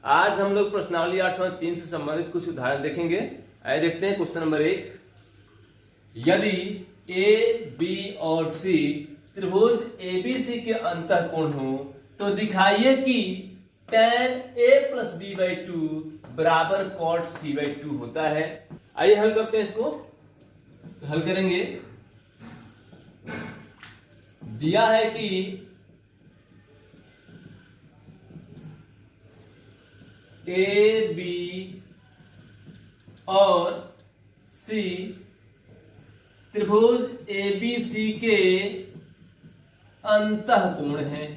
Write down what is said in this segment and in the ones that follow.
आज हम लोग प्रश्नावली 803 से संबंधित कुछ उदाहरण देखेंगे। आइए देखते हैं क्वेश्चन नंबर 1। यदि ए बी और सी त्रिभुज एबीसी के अंतःकोण हो तो दिखाइए कि tan a plus b by two बराबर cot c बाई टू होता है। आइए हल करते हैं इसको। हल करेंगे, दिया है कि ए बी और सी त्रिभुज एबीसी के अंतःकोण हैं।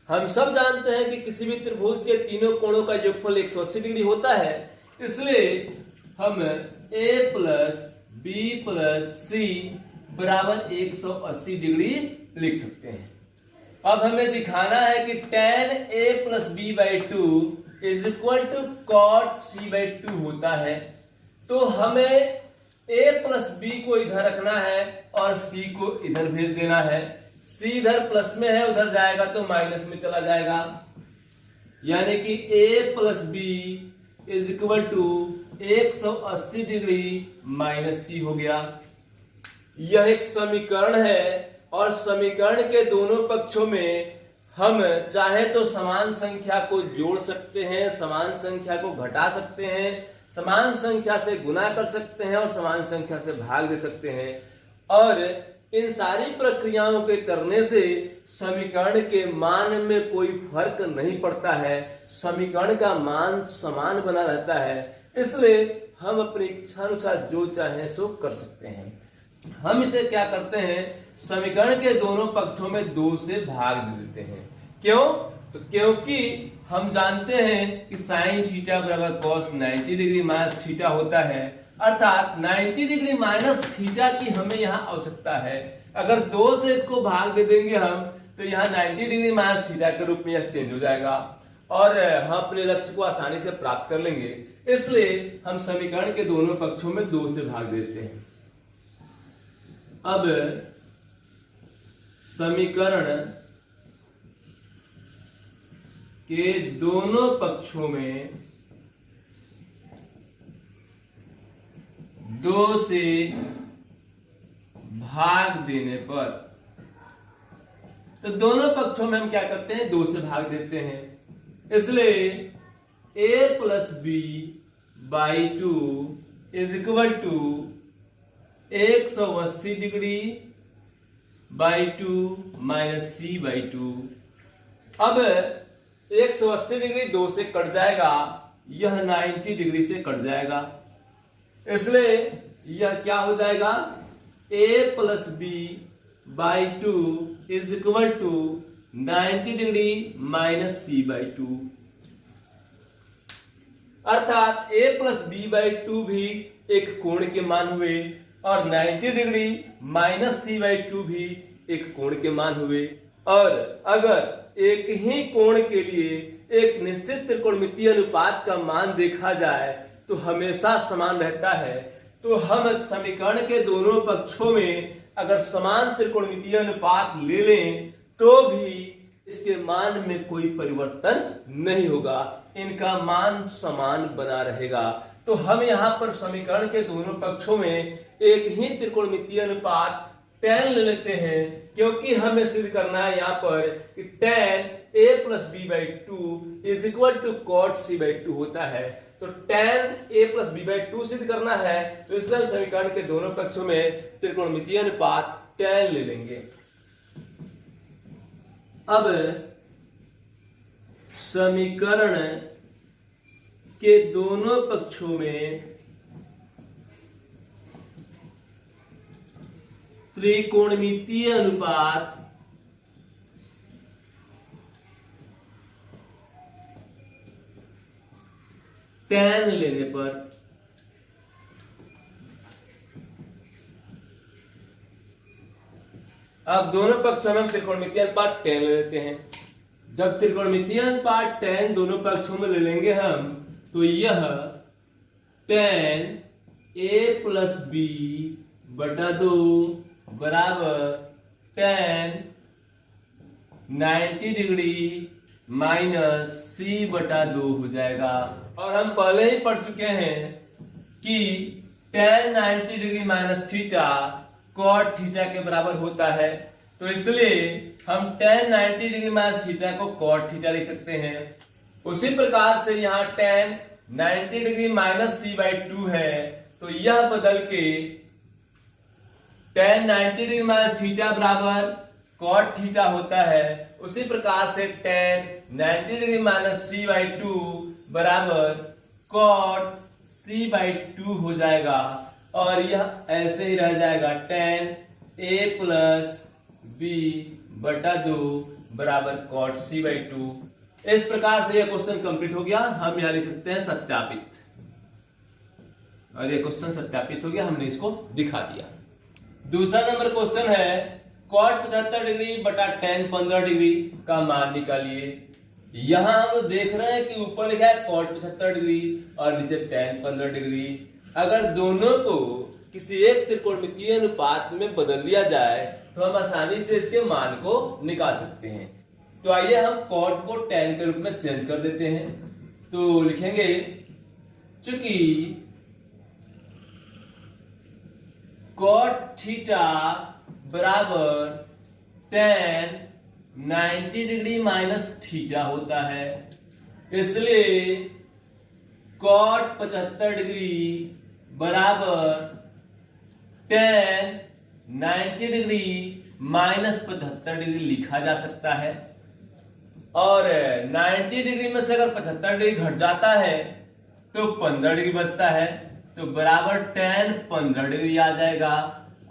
हम सब जानते हैं कि किसी भी त्रिभुज के तीनों कोणों का योगफल 180 डिग्री होता है, इसलिए हम a प्लस बी प्लस सी बराबर 180 डिग्री लिख सकते हैं। अब हमें दिखाना है कि tan a plus b by two is equal to cot c by two होता है। तो हमें a प्लस बी को इधर रखना है और c को इधर भेज देना है। c इधर प्लस में है, उधर जाएगा तो माइनस में चला जाएगा, यानी कि a plus B is equal to 180 degree minus C हो गया। यह एक समीकरण है और समीकरण के दोनों पक्षों में हम चाहे तो समान संख्या को जोड़ सकते हैं, समान संख्या को घटा सकते हैं, समान संख्या से गुना कर सकते हैं और समान संख्या से भाग दे सकते हैं। और इन सारी प्रक्रियाओं के करने से समीकरण के मान में कोई फर्क नहीं पड़ता है, समीकरण का मान समान बना रहता है। इसलिए हम अपनी इच्छा अनुसार जो चाहें सो कर सकते हैं। हम इसे क्या करते हैं, समीकरण के दोनों पक्षों में 2 से भाग दे देते हैं। क्यों? तो क्योंकि हम जानते हैं कि साइन थीटा बराबर कॉस 90 डिग्री माइनस थीटा होता है, अर्थात 90 डिग्री माइनस थीटा की हमें यहाँ आवश्यकता है। अगर 2 से इसको भाग दे देंगे हम तो यहाँ 90 डिग्री माइनस थीटा के रूप में यह चेंज हो जाएगा और हम अपने लक्ष्य को आसानी से प्राप्त कर लेंगे। इसलिए हम समीकरण के दोनों पक्षों में 2 से भाग देते हैं। अब समीकरण के दोनों पक्षों में 2 से भाग देने पर, तो दोनों पक्षों में हम क्या करते हैं, 2 से भाग देते हैं। इसलिए a plus b by two is equal to 180 degree by two minus c by two. अब 180 डिग्री 2 से कट जाएगा, यह 90 डिग्री से कट जाएगा, इसलिए यह क्या हो जाएगा, a plus b by two is equal to 90 degree minus c by two. अर्थात a plus b by two भी एक कोण के मान हुए और 90 degree minus c by two भी एक कोण के मान हुए। और अगर एक ही कोण के लिए एक निश्चित त्रिकोणमितीय अनुपात का मान देखा जाए तो हमेशा समान रहता है। तो हम समीकरण के दोनों पक्षों में अगर समान त्रिकोणमितीय अनुपात ले लें तो भी इसके मान में कोई परिवर्तन नहीं होगा, इनका मान समान बना रहेगा। तो हम यहाँ पर समीकरण के दोनों पक्षों में एक ही त्रिकोणमितीय अनुपात tan ले लेते हैं, क्योंकि हमें सिद्ध करना है यहाँ पर कि tan a plus b by two is equal to cot c by two होता है। तो tan a plus b by two सिद्ध करना है, तो इसलिए हम समीकरण के दोनों पक्षों में त्रिकोणमितीय अनुपात tan ले लेंगे। अब समीकरण के दोनों पक्षों में त्रिकोणमितीय अनुपात tan लेने पर अब दोनों पक्षों में हम त्रिकोणमितीय अनुपात tan ले लेते हैं। जब त्रिकोणमितीय अनुपात tan दोनों पक्षों में ले लेंगे हम, तो यह tan a प्लस बी बटा 2 बराबर tan 90 डिग्री माइनस c बटा 2 हो जाएगा। और हम पहले ही पढ़ चुके हैं कि tan 90 degree minus theta cot theta के बराबर होता है, तो इसलिए हम tan 90 डिग्री माइनस थीटा को cot थीटा लिख सकते हैं। उसी प्रकार से यहाँ tan 90 degree minus c by 2 है, तो यह बदल के tan 90 डिग्री माइनस थीटा बराबर cot थीटा होता है। उसी प्रकार से tan 90 degree minus c by 2 बराबर cot c बाई 2 हो जाएगा। और यह ऐसे ही रह जाएगा tan a प्लस b बटा 2 बराबर cot c बाई 2। इस प्रकार से यह क्वेश्चन कंप्लीट हो गया। हम यहां लिख सकते हैं सत्यापित, और यह क्वेश्चन सत्यापित हो गया, हमने इसको दिखा दिया। दूसरा नंबर क्वेश्चन है cot 75 डिग्री बटा tan 15 डिग्री का मान निकालिए। यहां हम लोग देख रहे हैं कि ऊपर लिखा है cot 75 डिग्री और नीचे tan 15 डिग्री। अगर दोनों को किसी एक त्रिकोणमितीय अनुपात में बदल दिया जाए तो हम आसानी से इसके मान को निकाल सकते हैं। तो आइए हम cot को tan के रूप में चेंज कर देते हैं। तो लिखेंगे चूंकि cot थीटा बराबर tan 90 डिग्री माइनस थीटा होता है, इसलिए cot 75 डिग्री बराबर tan 90 डिग्री माइनस 75 डिग्री लिखा जा सकता है। और 90 डिग्री में से अगर 75 डिग्री घट जाता है तो 15 डिग्री बचता है, तो बराबर tan 15 डिग्री आ जाएगा।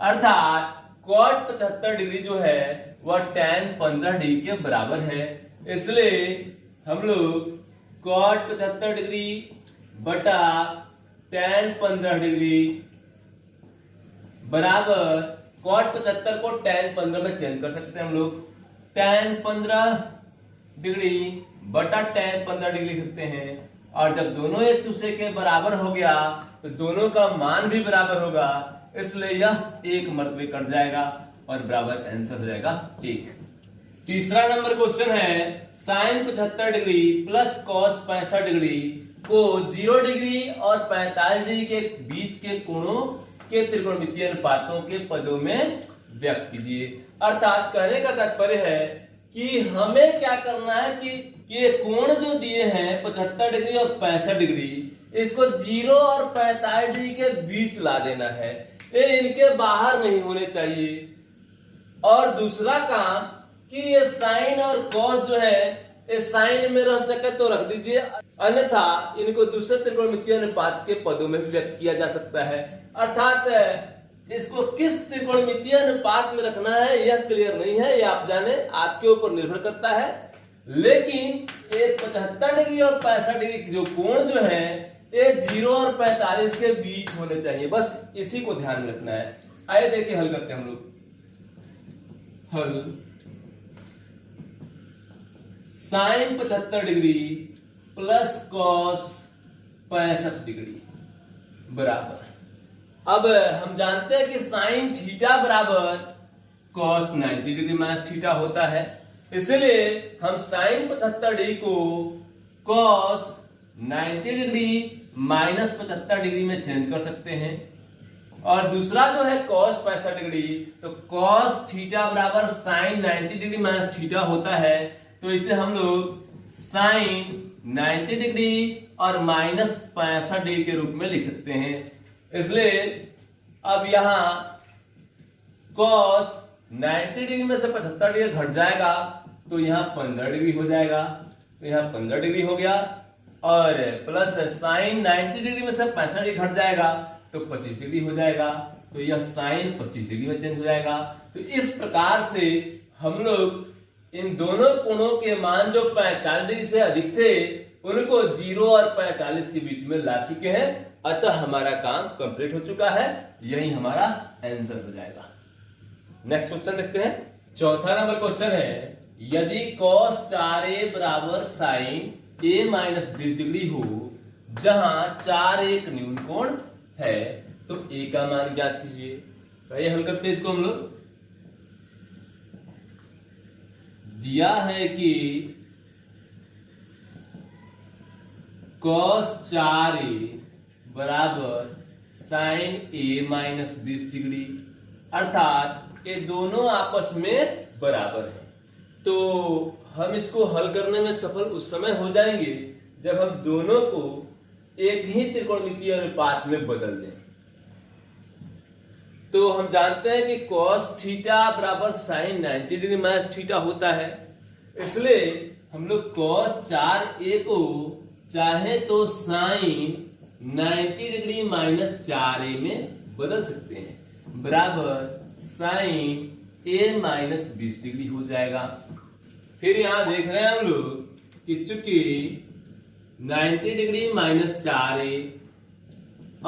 अर्थात cot 75 डिग्री जो है वह tan 15 डिग्री के बराबर है। इसलिए हम लोग cot 75 डिग्री बटा tan 15 डिग्री बराबर cot 75 को tan 15 में चेंज कर सकते हैं। हम लोग tan 15 डिग्री बटा tan 15 डिग्री लिख सकते हैं। और जब दोनों एक दूसरे के बराबर हो गया तो दोनों का मान भी बराबर होगा, इसलिए यह एक मर्तबे कट जाएगा और बराबर आंसर हो जाएगा 1। तीसरा नंबर क्वेश्चन है sin 75 degree plus cos 65 degree को 0 डिग्री और 45 डिग्री के बीच के कोणों के त्रिकोणमितीय अनुपातों के पदों में व्यक्त कीजिए। अर्थात कहने का तात्पर्य है कि हमें क्या करना है कि ये कोण जो दिए हैं 75 डिग्री और 65 डिग्री, इसको 0 और 45 डिग्री के बीच ला देना है, ये इनके बाहर नहीं होने चाहिए। और दूसरा काम कि ये साइन और कॉस जो है ये साइन में रह सके तो रख दीजिए, अन्यथा इनको दूसरे त्रिकोणमितीय अनुपात के पदों में भी व्यक्त किया जा सकता है। अर्थात इसको किस त्रिकोणमितीय अनुपात में रखना है यह क्लियर नहीं है, ये आप जाने, आपके ऊपर निर्भर करता है। लेकिन ये 75 डिग्री और 65 डिग्री जो कोण जो है ये 0 और 45 के बीच होने चाहिए, बस इसी को ध्यान में रखना है। आइए देखिए हल करते हैं हम लोग। हल sine 75 degree plus cos 65 degree बराबर, अब हम जानते हैं कि साइन थीटा बराबर कॉस 90 डिग्री माइनस थीटा होता है, इसलिए हम साइन 75 डिग्री को कॉस 90 डिग्री माइनस 75 डिग्री में चेंज कर सकते हैं। और दूसरा जो है कॉस 65 डिग्री, तो कॉस थीटा बराबर साइन 90 डिग्री माइनस थीटा होता है, तो इसे हम लोग साइन 90 डिग्री और माइनस 65 डिग्री के रूप में लिख सकते हैं। इसलिए अब यहां कॉस 90 डिग्री में से 75 डिग्री घट जाएगा तो यहां 15 डिग्री हो जाएगा, तो यहां 15 डिग्री हो गया। और प्लस साइन 90 डिग्री में से 65 डिग्री घट जाएगा तो 25 डिग्री हो जाएगा, तो यह साइन 25 डिग्री में चेंज हो जाएगा। तो इस प्रकार से हम लोग इन दोनों कोणों के मान जो 45 डिग्री से अधिक थे उनको 0 और 45 के बीच में ला चुके हैं, अतः हमारा काम कंप्लीट हो चुका है, यही हमारा आंसर हो जाएगा। नेक्स्ट क्वेश्चन देखते हैं। चौथा नंबर क्वेश्चन है यदि cos 4a बराबर साइन a माइनस 20 डिग्री हो जहां 4 एक न्यून कोण है तो a का मान ज्ञात कीजिए। तो ये हल करते हैं इसको हम लोग। दिया है कि cos 4a बराबर sin a माइनस 20 डिग्री, अर्थात ये दोनों आपस में बराबर है। तो हम इसको हल करने में सफल उस समय हो जाएंगे जब हम दोनों को एक ही त्रिकोणमितीय अनुपात में बदल दें। तो हम जानते हैं कि cos थीटा बराबर sin 90 डिग्री माइनस थीटा होता है, इसलिए हम लोग cos 4a को चाहे तो sin 90 डिग्री माइनस 4a में बदल सकते हैं, बराबर sin a माइनस 20 डिग्री हो जाएगा। फिर यहां देख रहे हैं हम लोग कि चूंकि 90 डिग्री माइनस 4a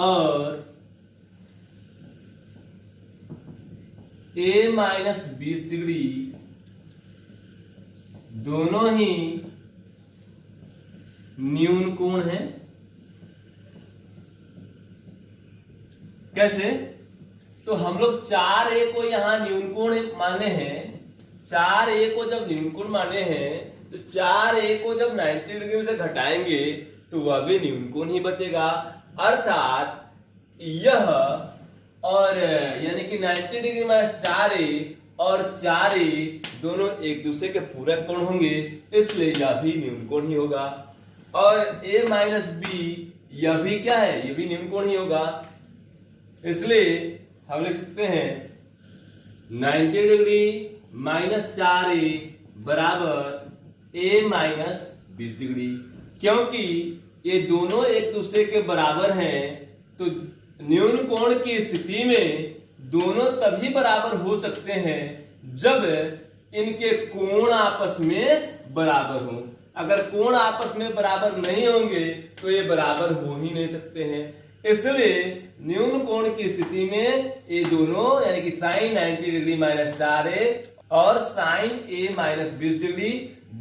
और a माइनस 20 डिग्री दोनों ही न्यून कोण है। कैसे? तो हम लोग 4a को यहां न्यून कोण माने हैं। 4a को जब न्यून कोण माने हैं तो 4a को जब 90 डिग्री से घटाएंगे तो वह भी न्यून कोण ही बचेगा, अर्थात यह और यानी कि 90 डिग्री माइनस 4a और 4a दोनों एक दूसरे के पूरक कोण होंगे, इसलिए यह भी न्यून कोण ही होगा। और a माइनस b यह भी क्या है? यह भी न्यून कोण ही होगा, इसलिए हम लिख सकते हैं 90 डिग्री माइनस 4a बराबर a माइनस 20 डिग्री। क्योंकि ये दोनों एक दूसरे के बराबर हैं तो न्यून कोण की स्थिति में दोनों तभी बराबर हो सकते हैं जब इनके कोण आपस में बराबर हो। अगर कोण आपस में बराबर नहीं होंगे तो ये बराबर हो ही नहीं सकते हैं। इसलिए न्यून कोण की स्थिति में ये दोनों यानी कि sin 90 डिग्री माइनस 4a और sin a माइनस 20 डिग्री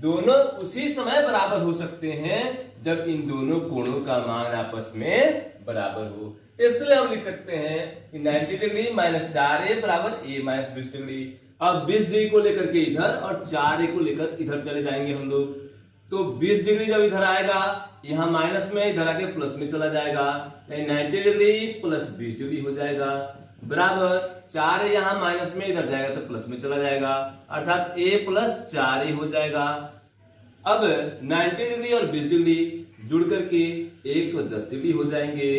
दोनों उसी समय बराबर हो सकते हैं जब इन दोनों कोणों का मान आपस में बराबर हो। इसलिए हम लिख सकते हैं कि 90 डिग्री माइनस 4a बराबर a माइनस 20 डिग्री। अब 20 डिग्री को लेकर के इधर और 4a को लेकर इधर चले जाएंगे हम लोग। तो 20 डिग्री जब इधर आएगा यहाँ माइनस में, इधर आके प्लस में चला जाएगा, 90 डिग्री प्लस 20 डिग्री हो जाएगा, बराबर 4a यहाँ माइनस में, इधर जाएगा तो प्लस में चला जाएगा, अर्थात a प्लस 4a हो जाएगा। अब 90 डिग्री और 20 डिग्री जुड़ करके 110 डिग्री हो जाएंगे,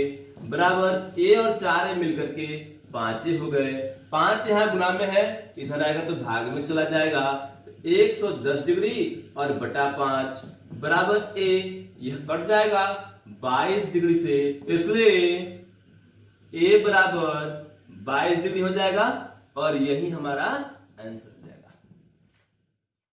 बराबर a और 4a मिलकर के 5a हो गए। 5 यहाँ गुना में है, इधर आएगा तो भाग में चला जाएगा, 110 डिग्री और बटा 5 बराबर a, यह कट जाएगा 22 डिग्री से, इसलिए a बराबर 22 डिग्री हो जाएगा और यही हमारा आंसर है।